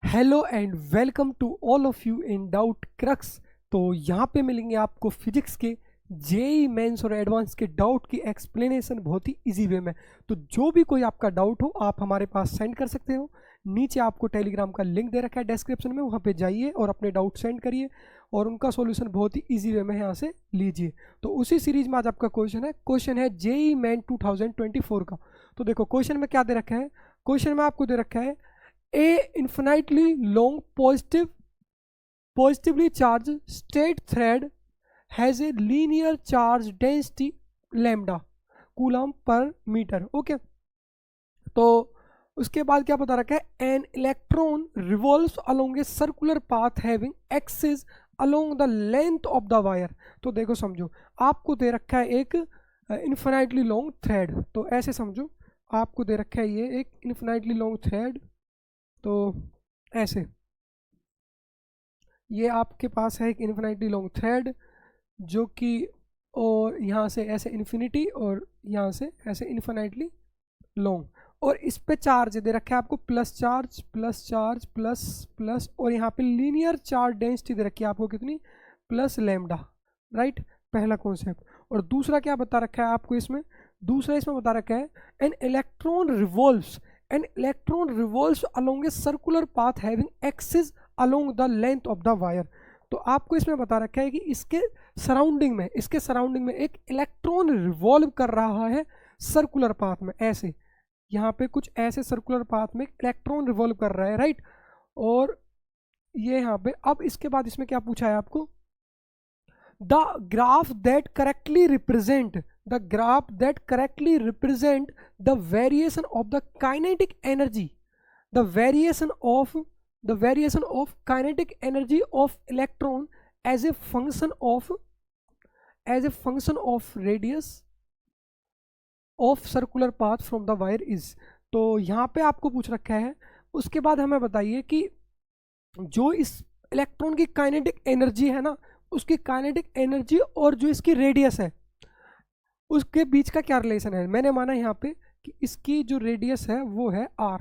Hello and welcome to all of you in doubt crux. तो यहाँ पे मिलेंगे आपको फिजिक्स के जेई मेंस और एडवांस के डाउट की एक्सप्लेनेशन बहुत ही इजी वे में। तो जो भी कोई आपका डाउट हो आप हमारे पास सेंड कर सकते हो। नीचे आपको टेलीग्राम का लिंक दे रखा है डिस्क्रिप्शन में, वहाँ पे जाइए और अपने डाउट सेंड करिए और उनका सॉल्यूशन बहुत ही इजी वे में यहाँ से लीजिए। तो उसी सीरीज में आज आपका क्वेश्चन है जेई मेन 2024 का। तो देखो क्वेश्चन में क्या दे रखा है। क्वेश्चन में आपको दे रखा है a infinitely long positively charged straight thread has a linear charge density lambda coulomb पर मीटर। ओके, तो उसके बाद क्या बता रखा है, an electron revolves along a circular path having axis along the length of the wire. तो देखो समझो, आपको दे रखा है एक इन्फिनाइटली लॉन्ग थ्रेड। तो ऐसे समझो, आपको दे रखा है ये एक इन्फिनाइटली लॉन्ग थ्रेड। तो ऐसे ये आपके पास है एक इन्फिनिटी लॉन्ग थ्रेड जो कि, और यहाँ से ऐसे इन्फिनिटी और यहाँ से ऐसे इन्फिनिटली लॉन्ग, और इस पे चार्ज दे रखा है आपको plus charge plus charge plus plus, और यहाँ पे लीनियर चार्ज डेंसिटी दे रखी है आपको कितनी, प्लस लैम्डा। राइट, पहला कॉन्सेप्ट। और दूसरा क्या बता रखा है आपको इसमें, दूसरा इसमें बता रखा है an electron revolves along a circular path having axis along the length of the wire. तो आपको इसमें बता रखा है कि इसके सराउंडिंग में एक इलेक्ट्रॉन रिवॉल्व कर रहा है सर्कुलर पाथ में। ऐसे यहाँ पे कुछ ऐसे सर्कुलर पाथ में इलेक्ट्रॉन रिवॉल्व कर रहा है। राइट, और ये यहाँ पे, अब इसके बाद इसमें क्या पूछा है आपको, the graph that correctly represent the variation of the kinetic energy, the variation of kinetic energy of electron as a function of radius of circular path from the wire is। तो यहाँ पे आपको पूछ रखा है। उसके बाद हमें बताइए कि जो इस इलेक्ट्रॉन की काइनेटिक एनर्जी है ना, उसकी काइनेटिक एनर्जी और जो इसकी रेडियस है उसके बीच का क्या रिलेशन है। मैंने माना यहाँ पे कि इसकी जो रेडियस है वो है आर।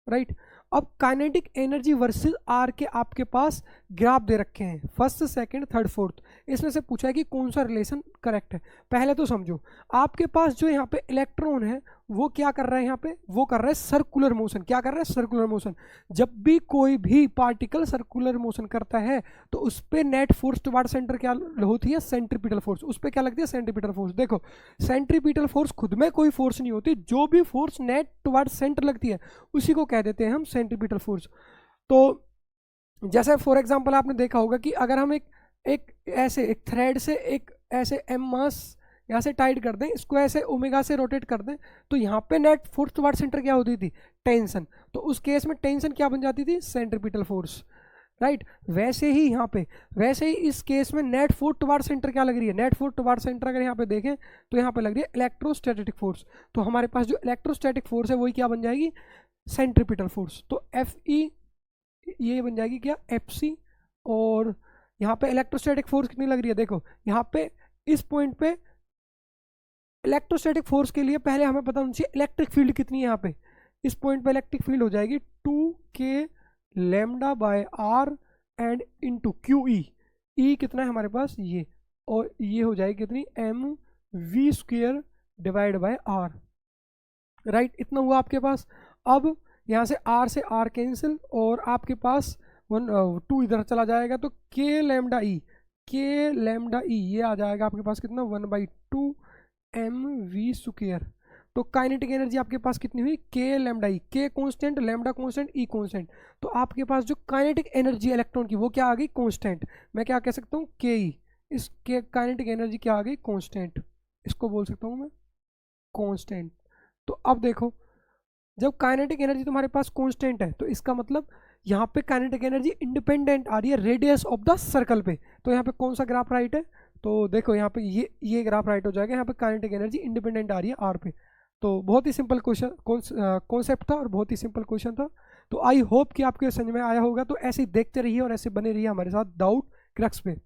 राइट, अब काइनेटिक एनर्जी वर्सेस आर के आपके पास ग्राफ दे रखे हैं, फर्स्ट सेकंड थर्ड फोर्थ। इसमें से पूछा है कि कौन सा रिलेशन करेक्ट है। पहले तो समझो, आपके पास जो यहाँ पे इलेक्ट्रॉन है वो क्या कर रहा है, यहाँ पे वो कर रहा है सर्कुलर मोशन। क्या कर रहा है, सर्कुलर मोशन। जब भी कोई भी पार्टिकल सर्कुलर मोशन करता है तो उस पर नेट फोर्स टुवर्ड सेंटर क्या होती है, सेंट्रीपिटल फोर्स। उस पर क्या लगती है, सेंट्रीपिटल फोर्स। देखो, सेंट्रीपिटल फोर्स खुद में कोई फोर्स नहीं होती, जो भी फोर्स नेट टुवर्ड सेंटर लगती है उसी को कह देते हैं हम सेंट्रीपिटल फोर्स। तो जैसे फॉर एग्जांपल आपने देखा होगा कि अगर हम एक एक थ्रेड से एक ऐसे एम मास यहाँ से टाइट कर दें, इसको ऐसे ओमेगा से रोटेट कर दें, तो यहाँ पे नेट फोर्स टुवर्ड सेंटर क्या होती थी, टेंशन। तो उस केस में टेंशन क्या बन जाती थी, सेंट्रीपिटल फोर्स। राइट, वैसे ही यहाँ पे, वैसे ही इस केस में नेट फोर्स टुवर्ड सेंटर क्या लग रही है, नेट फोर्स टुवर्ड सेंटर अगर यहाँ पे देखें तो यहाँ पे लग रही है इलेक्ट्रोस्टैटिक फोर्स। तो हमारे पास जो इलेक्ट्रोस्टैटिक फोर्स है वही क्या बन जाएगी, सेंट्रीपिटल फोर्स। तो एफ ई ये बन जाएगी क्या, एफ सी। और यहाँ पे इलेक्ट्रोस्टैटिक फोर्स कितनी लग रही है, देखो यहाँ पे इस पॉइंट पे इलेक्ट्रोस्टैटिक फोर्स के लिए पहले हमें पता होना चाहिए इलेक्ट्रिक फील्ड कितनी है। यहाँ पे इस पॉइंट पे इलेक्ट्रिक फील्ड हो जाएगी 2k lambda by r and into q E. E कितना है हमारे पास, ये, और ये हो जाएगी कितनी, M V square divide by R. Right, इतना हुआ आपके पास। अब यहाँ से आर कैंसिल और आपके पास 2 इधर चला जाएगा, तो के लैम्डा ई ये आ जाएगा आपके पास कितना, 1/2 एम वी स्क्वेयर। तो काइनेटिक एनर्जी आपके पास कितनी हुई, के लैम्डा ई, के कांस्टेंट, लैम्डा कांस्टेंट, ई कांस्टेंट। तो आपके पास जो काइनेटिक एनर्जी इलेक्ट्रॉन की वो क्या आ गई, कांस्टेंट। मैं क्या कह सकता हूँ, के ई। इस के काइनेटिक एनर्जी क्या आ गई, कांस्टेंट। इसको बोल सकता हूँ मैं कांस्टेंट। तो अब देखो, जब काइनेटिक एनर्जी तुम्हारे पास कांस्टेंट है तो इसका मतलब यहाँ पे काइनेटिक एनर्जी इंडिपेंडेंट आ रही है रेडियस ऑफ द सर्कल पे। तो यहाँ पे कौन सा ग्राफ राइट है, तो देखो यहाँ पे ये ग्राफ राइट हो जाएगा। यहाँ पे काइनेटिक एनर्जी इंडिपेंडेंट आ रही है आर पे। तो बहुत ही सिंपल क्वेश्चन कॉन्सेप्ट था और बहुत ही सिंपल क्वेश्चन था। तो आई होप कि आपको समझ में आया होगा। तो ऐसे ही देखते रहिए और ऐसे बने रहिए हमारे साथ डाउट क्रक्स पे।